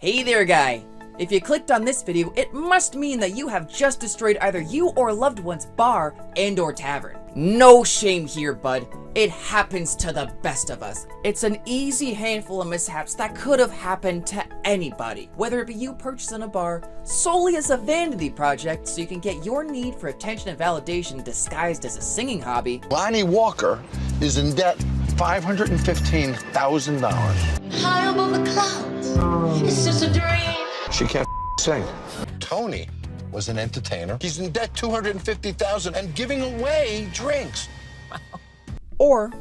Hey there, guy. If you clicked on this video, it must mean that you have just destroyed either you or a loved one's bar and/or tavern. No shame here, bud. It happens to the best of us. It's an easy handful of mishaps that could have happened to anybody, whether it be you purchasing a bar solely as a vanity project so you can get your need for attention and validation disguised as a singing hobby. Lonnie Walker is in debt $515,000. High above the clouds. It's just a dream. She can't sing. Tony was an entertainer. He's in debt $250,000 and giving away drinks. Or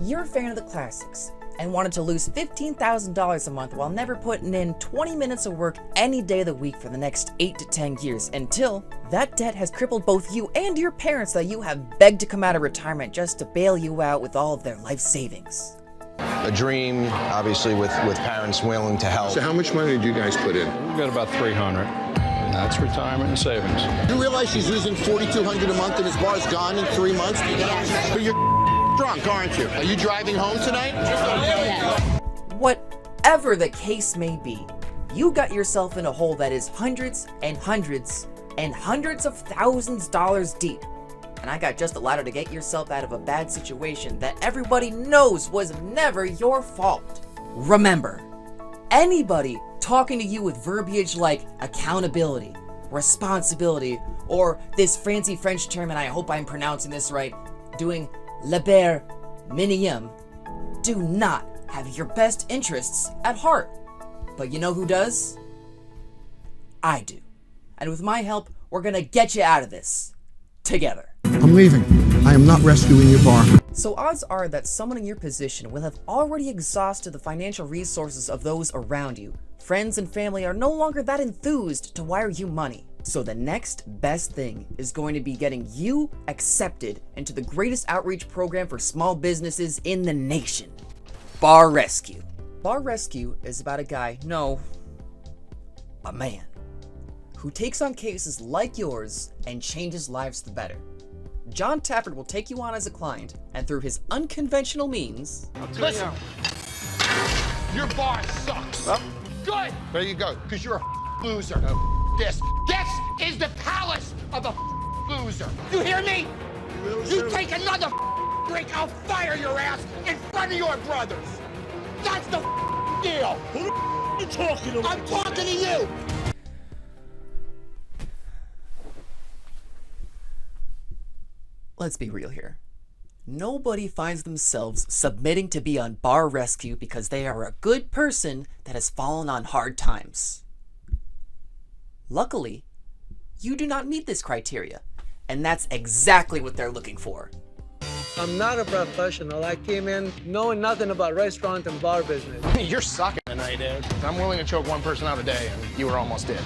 you're a fan of the classics and wanted to lose $15,000 a month while never putting in 20 minutes of work any day of the week for the next 8 to 10 years until that debt has crippled both you and your parents that you have begged to come out of retirement just to bail you out with all of their life savings. A dream, obviously, with parents willing to help. So how much money did you guys put in? We've got about 300. That's retirement and savings. You realize she's losing $4,200 a month and his bar's gone in 3 months? Yes. But you're drunk, aren't you? Are you driving home tonight? Yes. Whatever the case may be, you got yourself in a hole that is hundreds and hundreds and hundreds of thousands dollars deep. And I got just a ladder to get yourself out of a bad situation that everybody knows was never your fault. Remember, anybody talking to you with verbiage like accountability, responsibility, or this fancy French term, and I hope I'm pronouncing this right, doing le bare minimum, do not have your best interests at heart. But you know who does? I do. And with my help, we're gonna get you out of this. Together. I'm leaving. I am not rescuing your bar. So odds are that someone in your position will have already exhausted the financial resources of those around you. Friends and family are no longer that enthused to wire you money. So the next best thing is going to be getting you accepted into the greatest outreach program for small businesses in the nation. Bar Rescue. Bar Rescue is about a guy, no, a man, who takes on cases like yours and changes lives for the better. John Tappert will take you on as a client, and through his unconventional means... Listen, your bar sucks. Well, Good. there you go. Because you're a loser. This is the palace of a loser. You hear me? You take another drink, I'll fire your ass in front of your brothers. That's the deal. Who the are you talking to? I'm talking to you. Let's be real here. Nobody finds themselves submitting to be on Bar Rescue because they are a good person that has fallen on hard times. Luckily, you do not meet this criteria, and that's exactly what they're looking for. I'm not a professional. I came in knowing nothing about restaurant and bar business. You're sucking tonight, dude. I'm willing to choke one person out a day, and you were almost dead.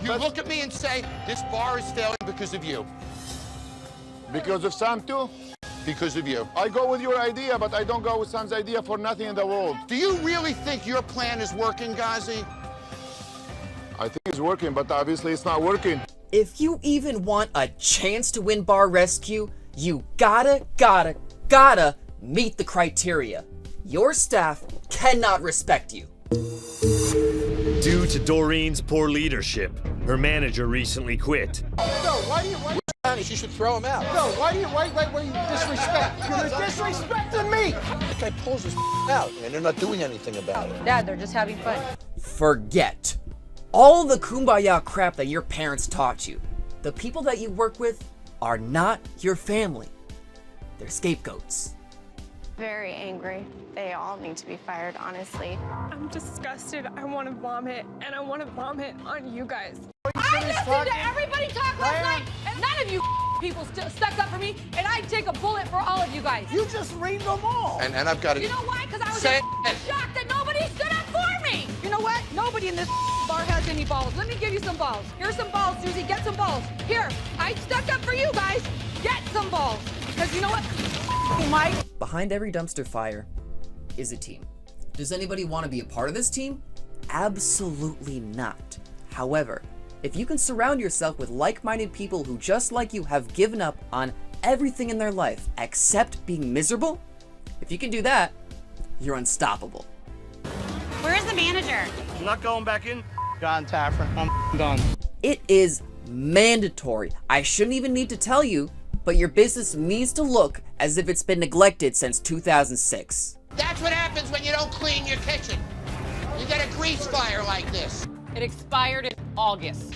You look at me and say, this bar is failing because of you. Because of Sam too? Because of you. I go with your idea, but I don't go with Sam's idea for nothing in the world. Do you really think your plan is working, Ghazi? I think it's working, but obviously it's not working. If you even want a chance to win Bar Rescue, you gotta meet the criteria. Your staff cannot respect you. Due to Doreen's poor leadership, her manager recently quit. No, why do you You should throw him out. No, why do you disrespect? You're disrespecting me! That guy pulls his out, and they're not doing anything about it. Dad, they're just having fun. Forget all the kumbaya crap that your parents taught you. The people that you work with are not your family. They're scapegoats. Very angry. They all need to be fired, honestly. I'm disgusted. I want to vomit, and I want to vomit on you guys. I listened to everybody talk last night, and none of you people stuck up for me, and I'd take a bullet for all of you guys. You just read them all. And I've got to... You know why? Because I was Say shocked that nobody stood up for me. You know what? Nobody in this bar has any balls. Let me give you some balls. Here's some balls, Susie. Get some balls. Here, I stuck up for you guys. Get some balls. Because you know what? Mike. Behind every dumpster fire is a team. Does anybody want to be a part of this team? Absolutely not. However, if you can surround yourself with like-minded people who, just like you, have given up on everything in their life except being miserable, if you can do that, you're unstoppable. Where's the manager? I'm not going back in. John Taffer, I'm done. It is mandatory. I shouldn't even need to tell you, but your business needs to look as if it's been neglected since 2006. That's what happens when you don't clean your kitchen. You get a grease fire like this. It expired in August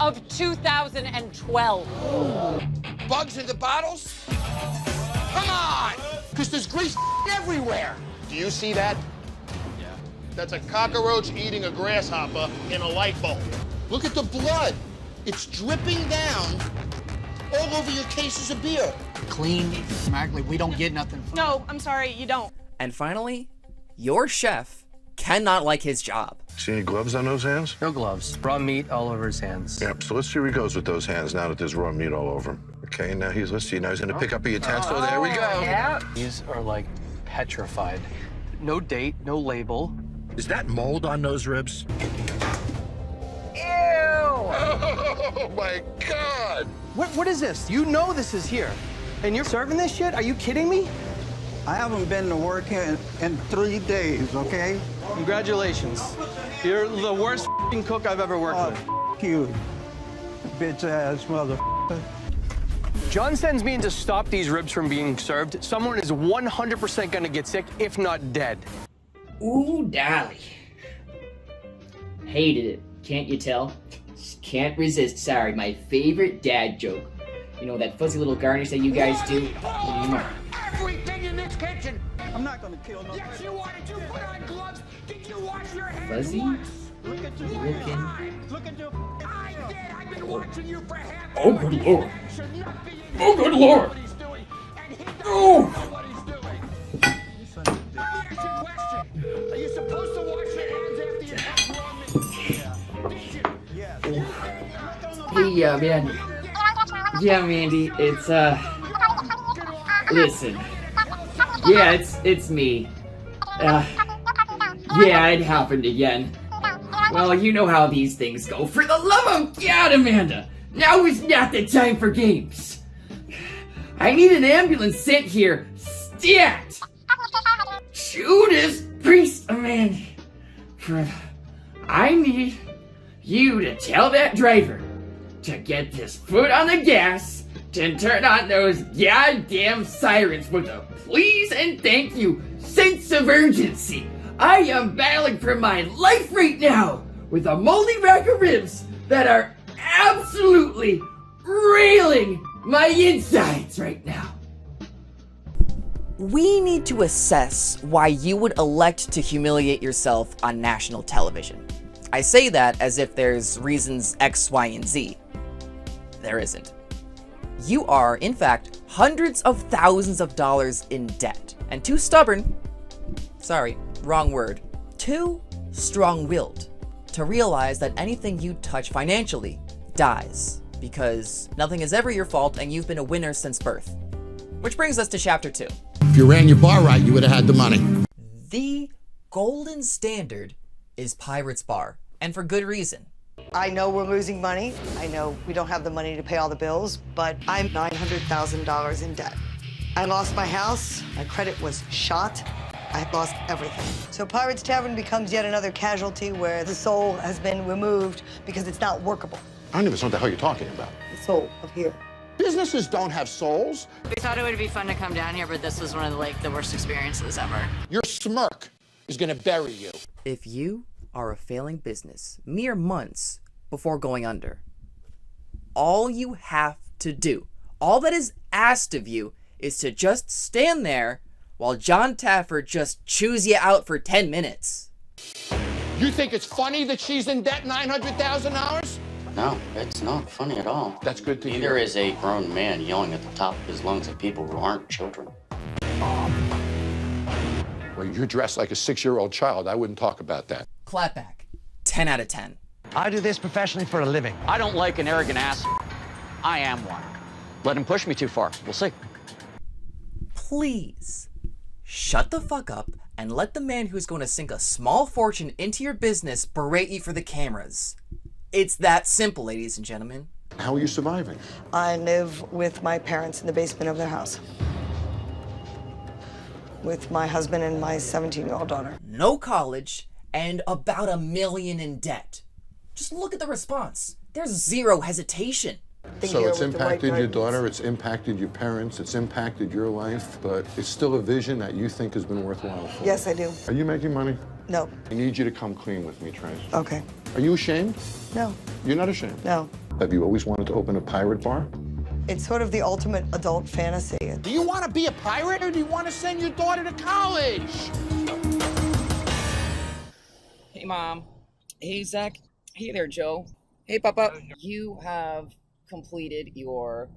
of 2012. Bugs in the bottles? Come on! Because there's grease everywhere. Do you see that? Yeah. That's a cockroach eating a grasshopper in a light bulb. Look at the blood. It's dripping down all over your cases of beer. Clean, automatically, we don't get nothing. No, I'm sorry, you don't. And finally, your chef cannot like his job. See any gloves on those hands? No gloves. Raw meat all over his hands. Yep, so let's see where he goes with those hands now that there's raw meat all over him. Okay, now let's see, now he's gonna pick up a utensil. There we go. Yeah. These are like petrified. No date, no label. Is that mold on those ribs? Ew! Oh my God! What is this? You know this is here. And you're serving this shit? Are you kidding me? I haven't been to work in 3 days, okay? Congratulations. You're the worst f***ing cook I've ever worked with. F*** you, bitch-ass motherfucker. John sends me in to stop these ribs from being served. Someone is 100% gonna get sick, if not dead. Ooh, Dolly. Hated it. Can't you tell? Just can't resist. Sorry, my favorite dad joke. You know, that fuzzy little garnish that you guys do? Everything in this kitchen. I'm not gonna kill no. Yes, you are. Did you put on gloves? Did you wash your hands Fuzzy? once? Look at your Looking. Look at your I did. I've been watching you for half. Oh, good Lord. Should not be in Oh, good Lord. what he's doing, and he doesn't Oh. know what he's doing. Let me ask you a question. Are you supposed to wash your hands after you have raw meat? Did you? Hey, man. Yeah, Mandy, it's, listen. Yeah, it's me. Yeah, it happened again. Well, you know how these things go. For the love of God, Amanda! Now is not the time for games. I need an ambulance sent here. Stat! Judas Priest, Amanda. I need you to tell that driver to get his foot on the gas to turn on those goddamn sirens with a please and thank you sense of urgency. I am battling for my life right now with a moldy rack of ribs that are absolutely railing my insides right now. We need to assess why you would elect to humiliate yourself on national television. I say that as if there's reasons X, Y, and Z. There isn't. You are, in fact, hundreds of thousands of dollars in debt, and too stubborn, sorry, wrong word, too strong-willed to realize that anything you touch financially dies, because nothing is ever your fault and you've been a winner since birth. Which brings us to chapter 2. If you ran your bar right, you would have had the money. The golden standard is Pirates Bar, and for good reason. I know we're losing money. I know we don't have the money to pay all the bills, but I'm $900,000 in debt. I lost my house, my credit was shot, I lost everything. So Pirates Tavern becomes yet another casualty where the soul has been removed because it's not workable. I don't even know what the hell you're talking about. The soul of here. Businesses don't have souls. We thought it would be fun to come down here, but this was one of the worst experiences ever. Your smirk is gonna bury you. If you are a failing business mere months before going under, all you have to do, all that is asked of you, is to just stand there while John Taffer just chews you out for 10 minutes. You think it's funny that she's in debt $900,000? No, it's not funny at all. That's good to hear. Neither is a grown man yelling at the top of his lungs at people who aren't children. Well, you're dressed like a 6-year-old child. I wouldn't talk about that. Clapback. 10 out of 10. I do this professionally for a living. I don't like an arrogant ass. I am one. Let him push me too far. We'll see. Please, shut the fuck up and let the man who's going to sink a small fortune into your business berate you for the cameras. It's that simple, ladies and gentlemen. How are you surviving? I live with my parents in the basement of their house. With my husband and my 17-year-old daughter. No college, and about $1 million in debt. Just look at the response. There's zero hesitation. So it's impacted your daughter, it's impacted your parents, it's impacted your life, but it's still a vision that you think has been worthwhile for you. Yes, I do. Are you making money? No. I need you to come clean with me, Trace. Okay. Are you ashamed? No. You're not ashamed? No. Have you always wanted to open a pirate bar? It's sort of the ultimate adult fantasy. Do you want to be a pirate or do you want to send your daughter to college? Hey, Mom. Hey, Zach. Hey there, Joe. Hey, Papa. You have completed your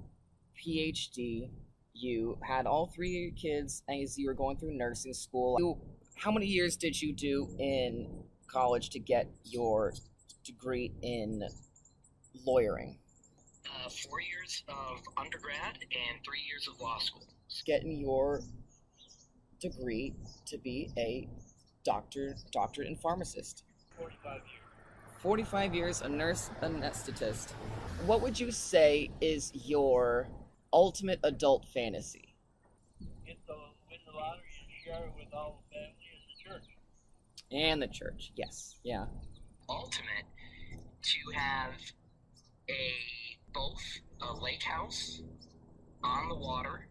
PhD. You had all 3 of your kids as you were going through nursing school. How many years did you do in college to get your degree in lawyering? 4 years of undergrad and 3 years of law school. Getting your degree to be a doctorate and pharmacist. 45 years. 45 years, a nurse, anesthetist. What would you say is your ultimate adult fantasy? Win the lottery and share it with all the family and the church. And the church, yes, yeah. Ultimate, to have both a lake house on the water,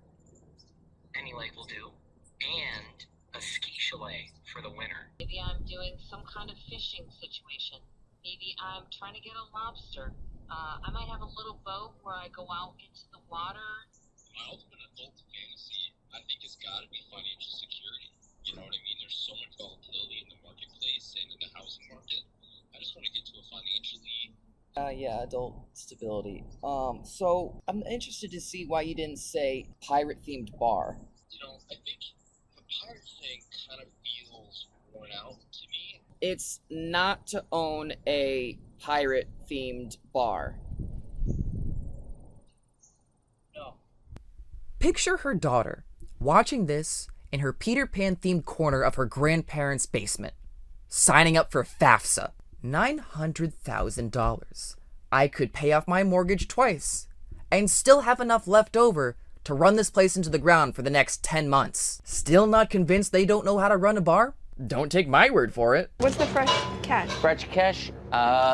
any lake will do, and a ski chalet for the winter. Maybe I'm doing some kind of fishing situation. Maybe I'm trying to get a lobster. I might have a little boat where I go out into the water. My ultimate adult fantasy, I think, has got to be financial security. You know what I mean? There's so much volatility in the marketplace and in the housing market. I just want to get to a financially... Yeah, adult stability. So I'm interested to see why you didn't say pirate-themed bar. You know, I think the pirate thing kind of feels worn out to me. It's not to own a pirate-themed bar. No. Picture her daughter watching this in her Peter Pan-themed corner of her grandparents' basement, signing up for FAFSA. $900,000. I could pay off my mortgage twice and still have enough left over to run this place into the ground for the next 10 months. Still not convinced they don't know how to run a bar? Don't take my word for it. What's the fresh catch? Fresh catch?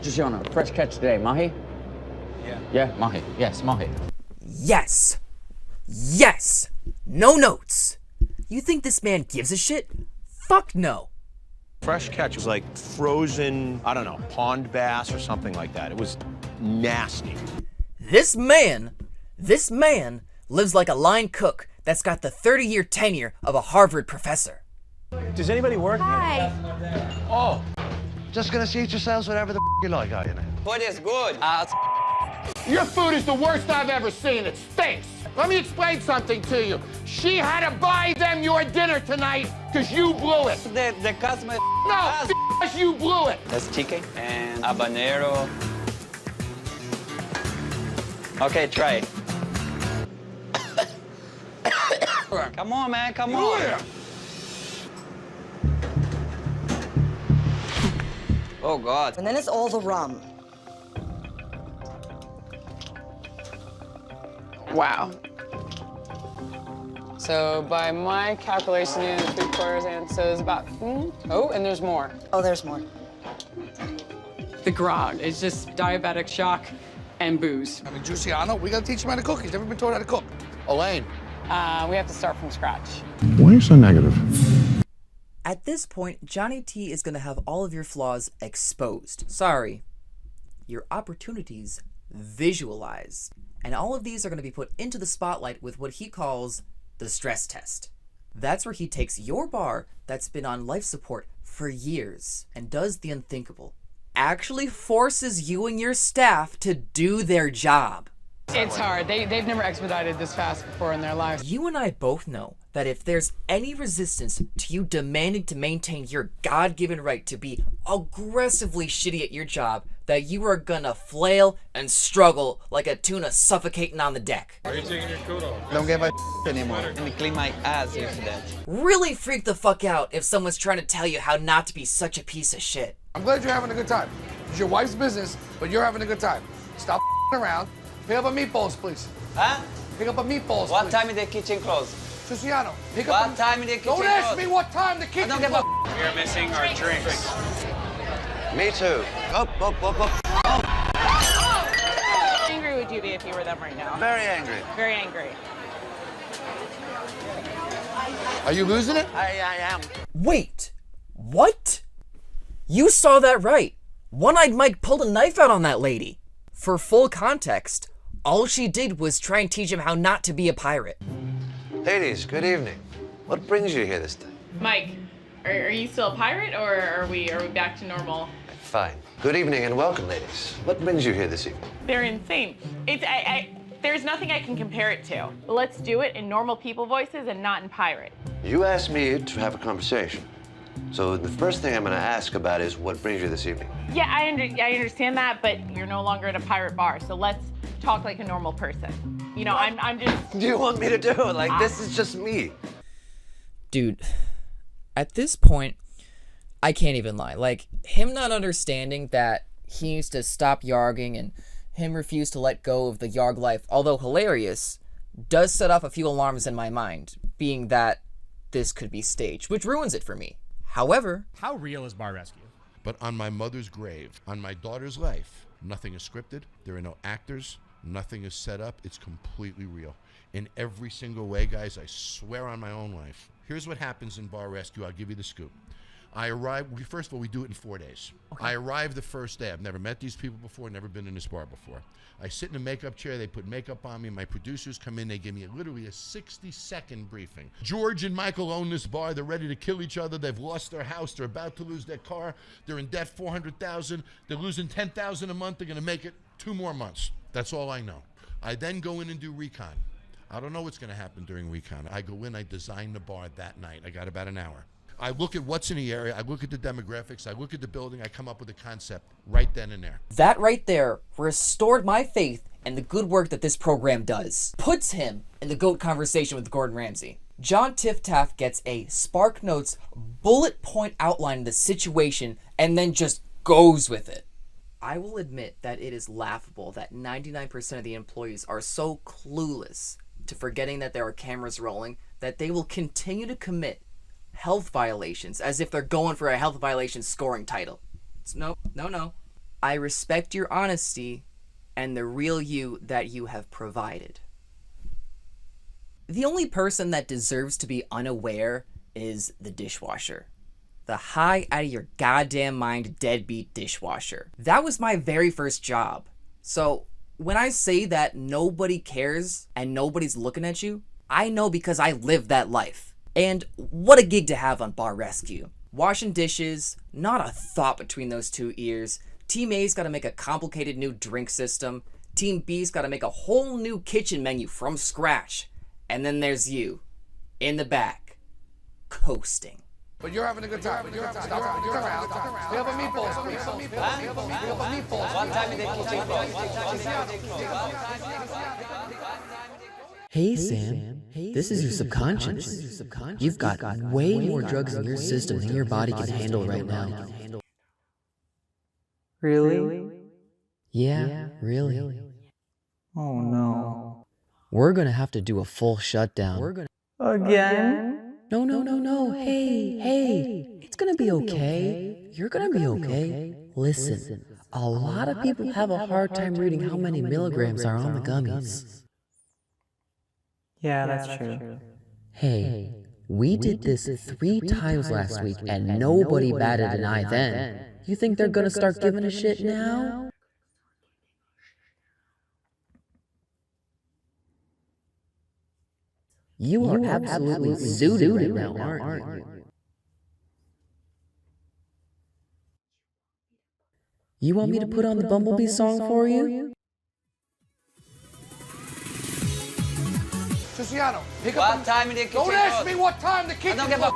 Just fresh catch today. Mahi? Yeah. Yeah, mahi. Yes, mahi. Yes. Yes. No notes. You think this man gives a shit? Fuck no. Fresh catch was like frozen, I don't know, pond bass or something like that. It was nasty. This man lives like a line cook that's got the 30-year tenure of a Harvard professor. Does anybody work Hi. here? Oh. Just gonna seat yourselves whatever the you like, are you now? Food is good. Your food is the worst I've ever seen. It stinks. Let me explain something to you. She had to buy them your dinner tonight because you blew it. The customer... No, because you blew it. That's chicken and habanero. Okay, try it. Come on, man, come on. Yeah. Oh, God. And then it's all the rum. Wow. So by my calculation, 3/4, and so there's about, oh, and there's more. Oh, there's more. The grog is just diabetic shock and booze. I mean, Giuliano, we gotta teach him how to cook. He's never been taught how to cook. Elaine. We have to start from scratch. Why are you so negative? At this point, Johnny T is going to have all of your flaws exposed. Sorry. Your opportunities visualized. And all of these are going to be put into the spotlight with what he calls the stress test. That's where he takes your bar that's been on life support for years and does the unthinkable. Actually forces you and your staff to do their job. It's hard. They've never expedited this fast before in their lives. You and I both know that if there's any resistance to you demanding to maintain your God-given right to be aggressively shitty at your job, that you are gonna flail and struggle like a tuna suffocating on the deck. Why are you taking your coat off? Don't give a anymore. Let me clean my ass here today. Really freak the fuck out if someone's trying to tell you how not to be such a piece of shit. I'm glad you're having a good time. It's your wife's business, but you're having a good time. Stop around. Pick up a meatballs, please. Huh? Pick up a meatballs, What please. time is the kitchen closed? Luciano, pick up What time is the kitchen Don't closed? ask me what time the kitchen I don't give a We are missing our drinks. Me too. Up. How angry would you be if you were them right now? Very angry. Very angry. Are you losing it? I am. Wait, what? You saw that right. One-Eyed Mike pulled a knife out on that lady. For full context, all she did was try and teach him how not to be a pirate. Ladies, good evening. What brings you here this day? Mike, are you still a pirate, or are we back to normal? Fine. Good evening and welcome, ladies. What brings you here this evening? They're insane. There's nothing I can compare it to. Let's do it in normal people voices and not in pirate. You asked me to have a conversation. So the first thing I'm going to ask about is what brings you this evening? Yeah, I understand that, but you're no longer at a pirate bar, so let's talk like a normal person. You know, I'm just... Do you want me to do it? Like, this is just me. Dude, at this point, I can't even lie. Like, him not understanding that he needs to stop yarging and him refuse to let go of the yarg life, although hilarious, does set off a few alarms in my mind, being that this could be staged, which ruins it for me. However... How real is Bar Rescue? But on my mother's grave, on my daughter's life, nothing is scripted. There are no actors. Nothing is set up. It's completely real. In every single way, guys, I swear on my own life. Here's what happens in Bar Rescue. I'll give you the scoop. I arrive, first of all, we do it in 4 days. Okay. I arrive the first day. I've never met these people before, never been in this bar before. I sit in a makeup chair, they put makeup on me, my producers come in, they give me literally a 60-second briefing. George and Michael own this bar, they're ready to kill each other, they've lost their house, they're about to lose their car, they're in debt $400,000, they're losing $10,000 a month, they're gonna make it 2 more months. That's all I know. I then go in and do recon. I don't know what's gonna happen during recon. I go in, I design the bar that night. I got about an hour. I look at what's in the area, I look at the demographics, I look at the building, I come up with a concept right then and there. That right there restored my faith in the good work that this program does. Puts him in the GOAT conversation with Gordon Ramsay. John Tiftaff gets a Spark Notes bullet point outline of the situation and then just goes with it. I will admit that it is laughable that 99% of the employees are so clueless to forgetting that there are cameras rolling that they will continue to commit health violations as if they're going for a health violation scoring title. It's no. I respect your honesty and the real you that you have provided. The only person that deserves to be unaware is the dishwasher. The high out of your goddamn mind deadbeat dishwasher. That was my very first job. So when I say that nobody cares and nobody's looking at you, I know because I lived that life. And what a gig to have on Bar Rescue. Washing dishes, not a thought between those two ears. Team A's got to make a complicated new drink system. Team B's got to make a whole new kitchen menu from scratch. And then there's you, in the back, coasting. But you're having a good time. You're having a good time. You're around. We have a meatballs. We have a meatballs. We have a meatballs. One time Hey Sam, this is your subconscious. You've got way more drugs in your system than your body can handle right now. Really? Yeah, really. Oh no. We're gonna have to do a full shutdown. Again? No. Hey. It's gonna be okay. You're gonna be okay. Listen, a lot of people have a hard time reading how many milligrams are on the gummies. Yeah, that's true. Hey, we did this 3 times last week and nobody batted an eye then. You think they're gonna start giving a shit now? You are absolutely zooted right now, aren't you? You want me to put on the Bumblebee song for you? Luciano, pick up. What time in the kitchen? Don't ask me what time the kitchen. I don't give a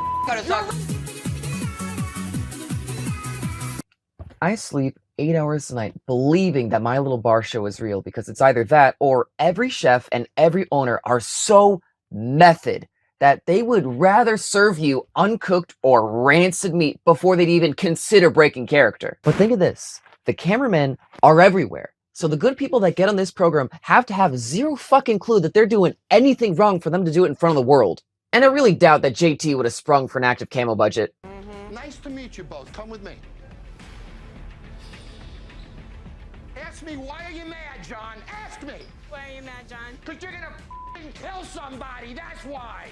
I sleep 8 hours a night believing that my little bar show is real because it's either that or every chef and every owner are so method that they would rather serve you uncooked or rancid meat before they'd even consider breaking character. But think of this, the cameramen are everywhere. So the good people that get on this program have to have zero fucking clue that they're doing anything wrong for them to do it in front of the world. And I really doubt that JT would have sprung for an active camo budget. Nice to meet you both. Come with me. ask me, why are you mad, John? Ask me. Why are you mad, John? Because you're gonna f***ing kill somebody, that's why.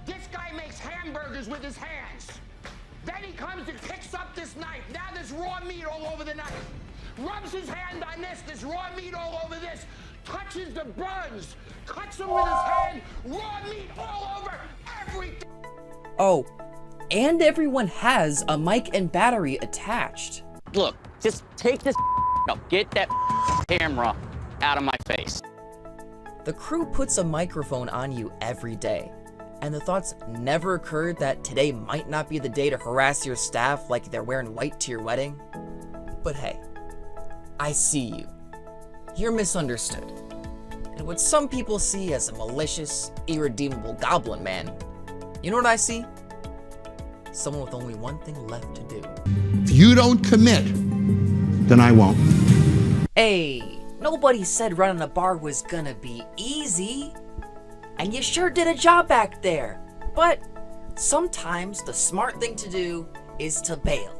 This guy makes hamburgers with his hands. Then he comes and picks up this knife. Now there's raw meat all over the knife. Rubs his hand on this, there's raw meat all over this. Touches the buns, cuts them with his hand, raw meat all over everything. Oh, and everyone has a mic and battery attached. Look, just take this up. Get that camera out of my face. The crew puts a microphone on you every day, and the thoughts never occurred that today might not be the day to harass your staff like they're wearing white to your wedding. But hey, I see you. You're misunderstood. And what some people see as a malicious, irredeemable goblin man, you know what I see? Someone with only one thing left to do. If you don't commit, then I won't. Hey, nobody said running a bar was gonna be easy. And you sure did a job back there. But sometimes the smart thing to do is to bail.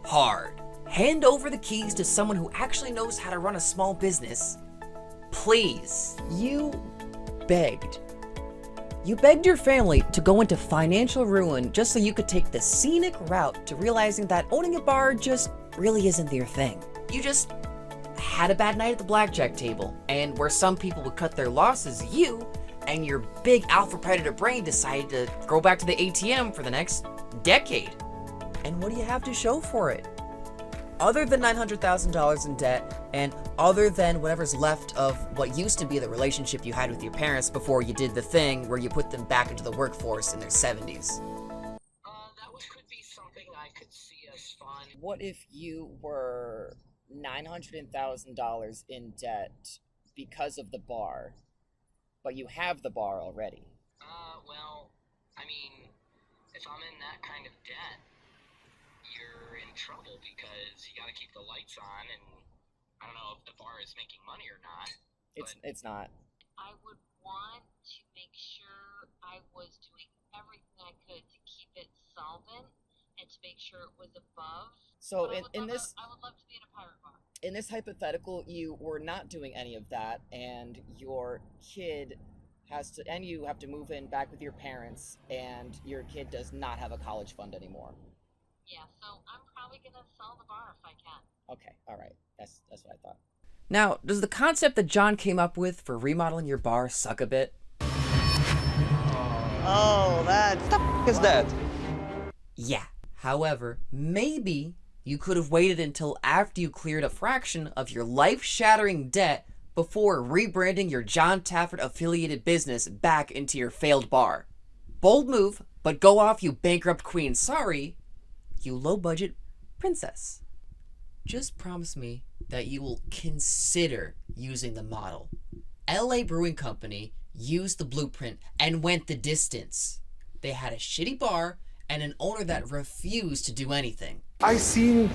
Hard. Hand over the keys to someone who actually knows how to run a small business. Please. You begged. You begged your family to go into financial ruin just so you could take the scenic route to realizing that owning a bar just really isn't your thing. You just had a bad night at the blackjack table, and where some people would cut their losses, you and your big alpha predator brain decided to go back to the ATM for the next decade. And what do you have to show for it? Other than $900,000 in debt, and other than whatever's left of what used to be the relationship you had with your parents before you did the thing where you put them back into the workforce in their 70s. Could be something I could see as fun. What if you were $900,000 in debt because of the bar, but you have the bar already? Well, I mean, if I'm in that kind of debt, you're in trouble because you gotta keep the lights on, and I don't know if the bar is making money or not. It's not. I would want to make sure I was doing everything I could to keep it solvent and to make sure it was above. So But in this, I would love to be in a pirate bar. in this hypothetical, you were not doing any of that, and your kid and you have to move in back with your parents, and your kid does not have a college fund anymore. Yeah, so I'm probably gonna sell the bar if I can. Okay, all right, that's what I thought. Now, does the concept that John came up with for remodeling your bar suck a bit? Oh, that. What the f is that? Yeah. However, maybe you could have waited until after you cleared a fraction of your life-shattering debt before rebranding your John Tafford affiliated business back into your failed bar. Bold move, but go off, you bankrupt queen. Sorry, you low-budget princess. Just promise me that you will consider using the model. LA Brewing Company used the blueprint and went the distance. They had a shitty bar and an owner that refused to do anything. I seen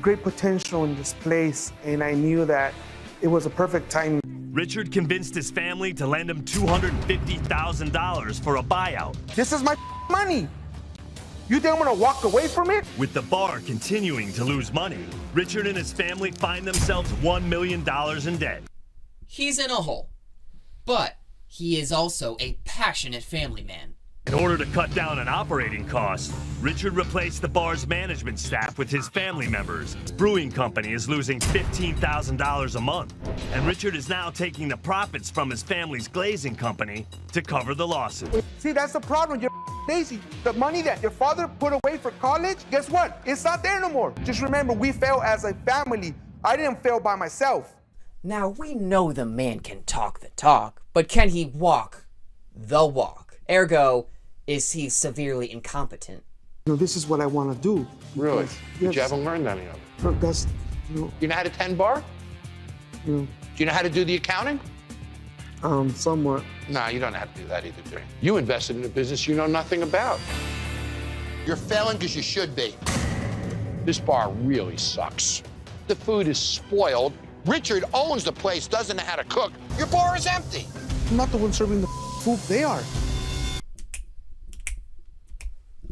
great potential in this place, and I knew that it was a perfect time. Richard convinced his family to lend him $250,000 for a buyout. This is my money. You think I'm gonna walk away from it? With the bar continuing to lose money, Richard and his family find themselves $1 million in debt. He's in a hole, but he is also a passionate family man. In order to cut down on operating costs, Richard replaced the bar's management staff with his family members. Brewing company is losing $15,000 a month, and Richard is now taking the profits from his family's glazing company to cover the losses. See, that's the problem. You're lazy. The money that your father put away for college, guess what? It's not there no more. Just remember, we fail as a family. I didn't fail by myself. Now, we know the man can talk the talk, but can he walk the walk? Ergo, is he severely incompetent? You know, this is what I want to do. Really? Yes. But you haven't learned any of it. No, that's, You know how to tend bar? you Do you know how to do the accounting? know, somewhat. No, you don't have to do that either, do you? You invested in a business you know nothing about. You're failing because you should be. This bar really sucks. The food is spoiled. Richard owns the place, doesn't know how to cook. Your bar is empty. I'm not the one serving the food. They are.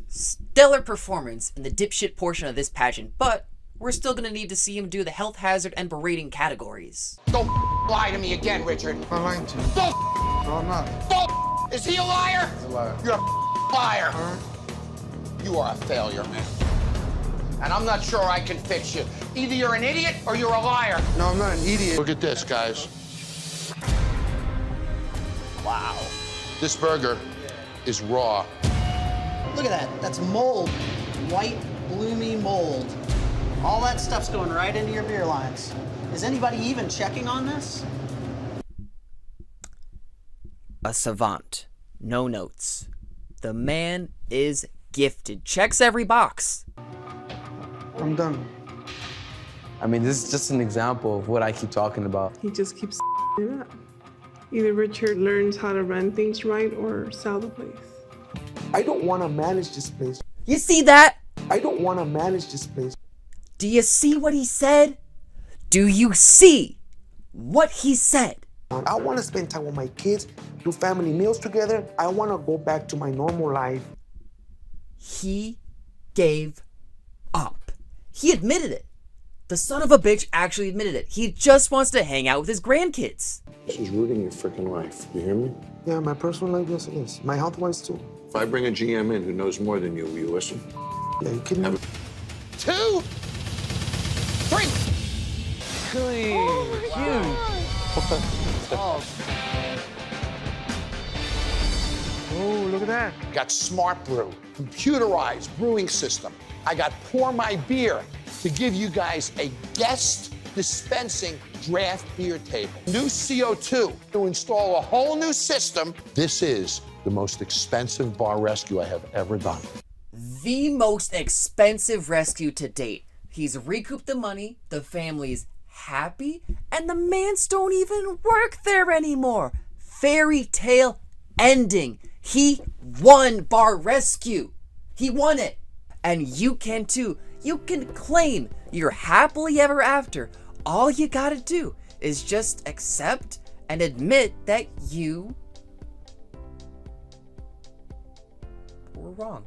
Stellar performance in the dipshit portion of this pageant, but we're still gonna need to see him do the health hazard and berating categories. Don't lie to me again, Richard. I'm lying to you. Don't No, I'm not. Is he a liar? He's a liar. You're a liar. You are a failure, man. And I'm not sure I can fix you. Either you're an idiot or you're a liar. No, I'm not an idiot. Look at this, guys. Wow. This burger is raw. Look at that. That's mold. White, bloomy mold. All that stuff's going right into your beer lines. Is anybody even checking on this? A savant. No notes. The man is gifted. Checks every box. I'm done. I mean, this is just an example of what I keep talking about. He just keeps it up. Either Richard learns how to run things right or sell the place. I don't want to manage this place. You see that? I don't want to manage this place. Do you see what he said? Do you see what he said? I want to spend time with my kids, do family meals together. I want to go back to my normal life. He gave up. He admitted it. The son of a bitch actually admitted it. He just wants to hang out with his grandkids. She's ruining your freaking life. You hear me? Yeah, my personal life, yes it is. My health-wise too. If I bring a GM in who knows more than you, will you listen? Yeah, you kidding me? 2, 3. Oh, look at that. Got Smart Brew, computerized brewing system. I got Pour My Beer to give you guys a guest dispensing draft beer table. New CO2 to install a whole new system. This is the most expensive bar rescue I have ever done. The most expensive rescue to date. He's recouped the money, the family's happy, and the mans don't even work there anymore. Fairy tale ending. He won bar rescue. He won it. And you can too. You can claim your happily ever after. All you gotta do is just accept and admit that you were wrong.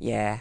Yeah.